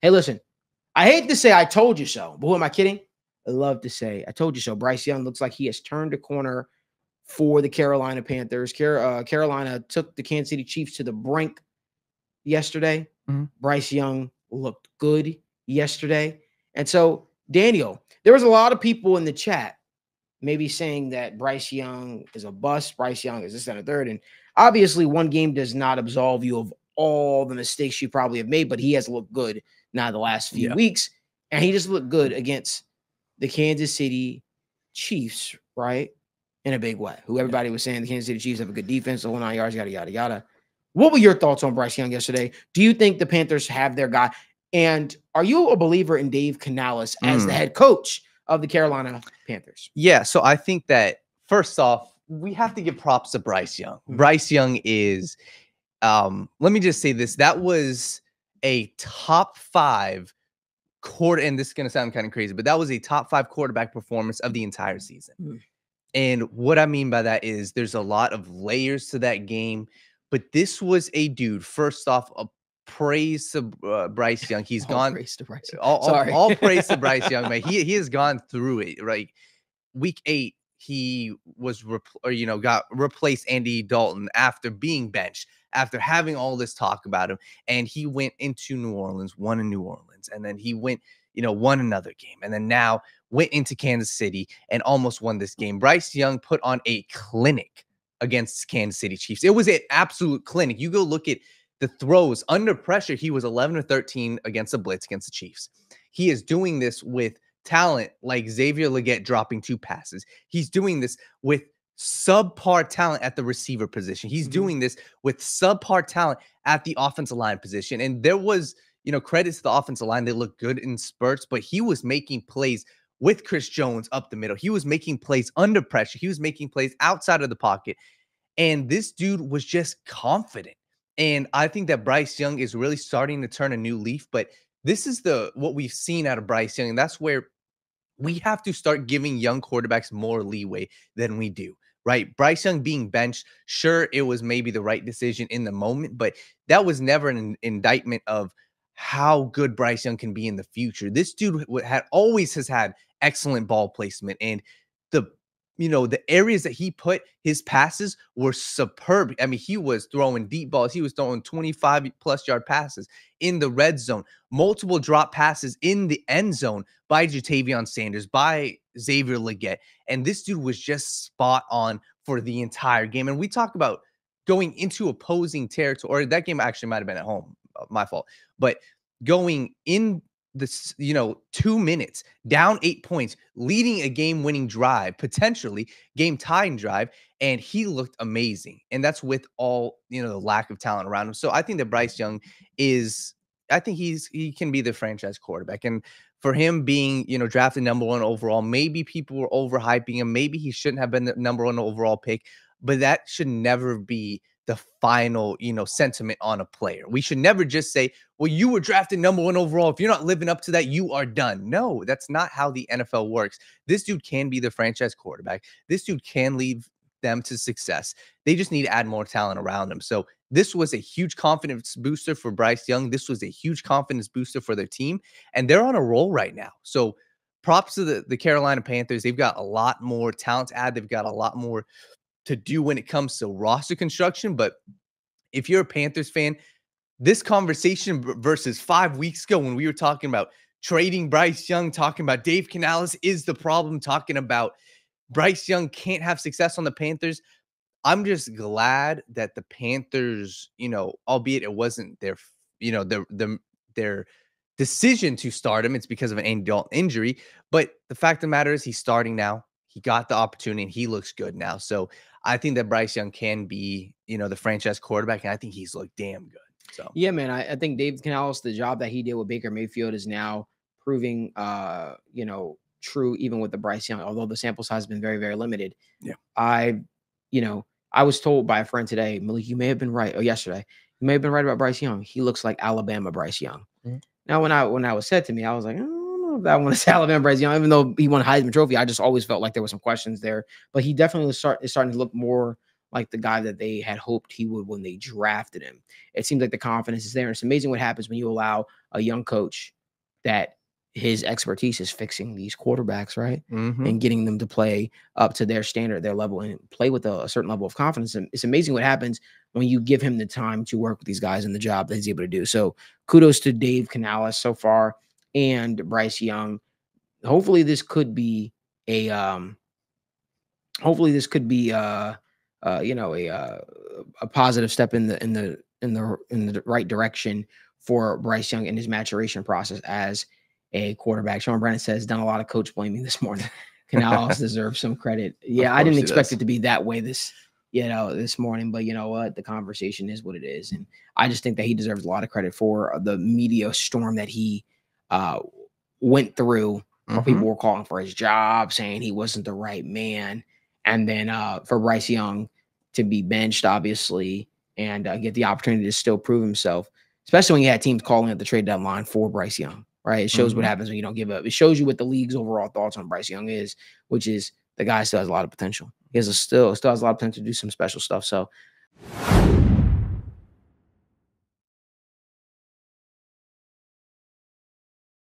Hey, listen, I hate to say I told you so, but who am I kidding? I love to say I told you so. Bryce Young looks like he has turned a corner for the Carolina Panthers. Carolina took the Kansas City Chiefs to the brink yesterday. Bryce Young looked good yesterday. And so, Daniel, there was a lot of people in the chat maybe saying that Bryce Young is a bust. Bryce Young is this and a third. And obviously, one game does not absolve you of all the mistakes you probably have made, but he has looked good now the last few weeks. And he just looked good against the Kansas City Chiefs, right? In a big way. Who everybody was saying the Kansas City Chiefs have a good defense, the whole 9 yards, yada, yada, yada. What were your thoughts on Bryce Young yesterday? Do you think the Panthers have their guy? And are you a believer in Dave Canales as the head coach of the Carolina Panthers? Yeah, so I think that first off, we have to give props to Bryce Young. Bryce Young is, let me just say this, that was a top 5 quarter, and this is going to sound kind of crazy, but that was a top 5 quarterback performance of the entire season. And what I mean by that is there's a lot of layers to that game, but this was a dude, first off, a praise to Bryce Young. He's gone praise to Bryce Young. All praise to Bryce Young, man. He has gone through it. Right, week 8, he was got replaced Andy Dalton after being benched, after having all this talk about him, and he went into New Orleans, won in New Orleans, and then he went, won another game, and then now went into Kansas City and almost won this game. Bryce Young put on a clinic against Kansas City Chiefs. It was an absolute clinic. You go look at the throws under pressure. He was 11 or 13 against the blitz against the Chiefs. He is doing this with talent like Xavier Legette dropping 2 passes. He's doing this with subpar talent at the receiver position. He's doing this with subpar talent at the offensive line position. And there was, credit to the offensive line. They looked good in spurts, but he was making plays with Chris Jones up the middle. He was making plays under pressure. He was making plays outside of the pocket. And this dude was just confident. And I think that Bryce Young is really starting to turn a new leaf. But this is what we've seen out of Bryce Young. And that's where we have to start giving young quarterbacks more leeway than we do. Right? Bryce Young being benched, sure, it was maybe the right decision in the moment, but that was never an indictment of how good Bryce Young can be in the future. This dude always has had excellent ball placement, and the areas that he put his passes were superb. I mean, he was throwing deep balls. He was throwing 25+ yard passes in the red zone, multiple drop passes in the end zone by Jatavion Sanders, by Xavier Legette. And this dude was just spot on for the entire game. And we talk about going into opposing territory. That game actually might have been at home. My fault. But going in this, 2 minutes, down 8 points, leading a game-winning drive, potentially game-tying drive, and he looked amazing. And that's with all, the lack of talent around him. So I think that Bryce Young he can be the franchise quarterback. And for him being, drafted number 1 overall, maybe people were overhyping him. Maybe he shouldn't have been the number 1 overall pick, but that should never be the final, sentiment on a player. We should never just say, well, you were drafted number 1 overall. If you're not living up to that, you are done. No, that's not how the NFL works. This dude can be the franchise quarterback. This dude can lead them to success. They just need to add more talent around him. So this was a huge confidence booster for Bryce Young. This was a huge confidence booster for their team, and they're on a roll right now. So props to the Carolina Panthers. They've got a lot more talent to add. They've got a lot more to do when it comes to roster construction. But if you're a Panthers fan, this conversation versus 5 weeks ago when we were talking about trading Bryce Young, talking about Dave Canales is the problem, talking about Bryce Young can't have success on the Panthers. I'm just glad that the Panthers, albeit it wasn't their decision to start him, it's because of an Andy Dalton injury. But the fact of the matter is he's starting now. He got the opportunity and he looks good now. So I think that Bryce Young can be, the franchise quarterback. And I think he's looked damn good. So, yeah, man, I think Dave Canales, the job that he did with Baker Mayfield is now proving, true, even with the Bryce Young, although the sample size has been very, very limited. Yeah. I was told by a friend today, Malik, you may have been right. Or yesterday, you may have been right about Bryce Young. He looks like Alabama Bryce Young. Mm-hmm. Now, when I was said to me, I was like, I don't know if I want to say Alabama Bryce Young, even though he won a Heisman Trophy. I just always felt like there were some questions there, but he definitely is starting to look more like the guy that they had hoped he would when they drafted him. It seems like the confidence is there. And it's amazing what happens when you allow a young coach that his expertise is fixing these quarterbacks, right? And getting them to play up to their standard, their level, and play with a certain level of confidence. And it's amazing what happens when you give him the time to work with these guys in the job that he's able to do. So kudos to Dave Canales so far and Bryce Young. Hopefully this could be a a positive step in the right direction for Bryce Young in his maturation process as a quarterback. Sean Brennan says, done a lot of coach blaming this morning. Canales deserves some credit. Yeah, I didn't expect it to be that way this morning, but you know what? The conversation is what it is. And I just think that he deserves a lot of credit for the media storm that he went through, where people were calling for his job, saying he wasn't the right man. And then for Bryce Young to be benched, obviously, and get the opportunity to still prove himself, especially when you had teams calling at the trade deadline for Bryce Young, right? It shows what happens when you don't give up. It shows you what the league's overall thoughts on Bryce Young is, which is the guy still has a lot of potential. He still has a lot of potential to do some special stuff. So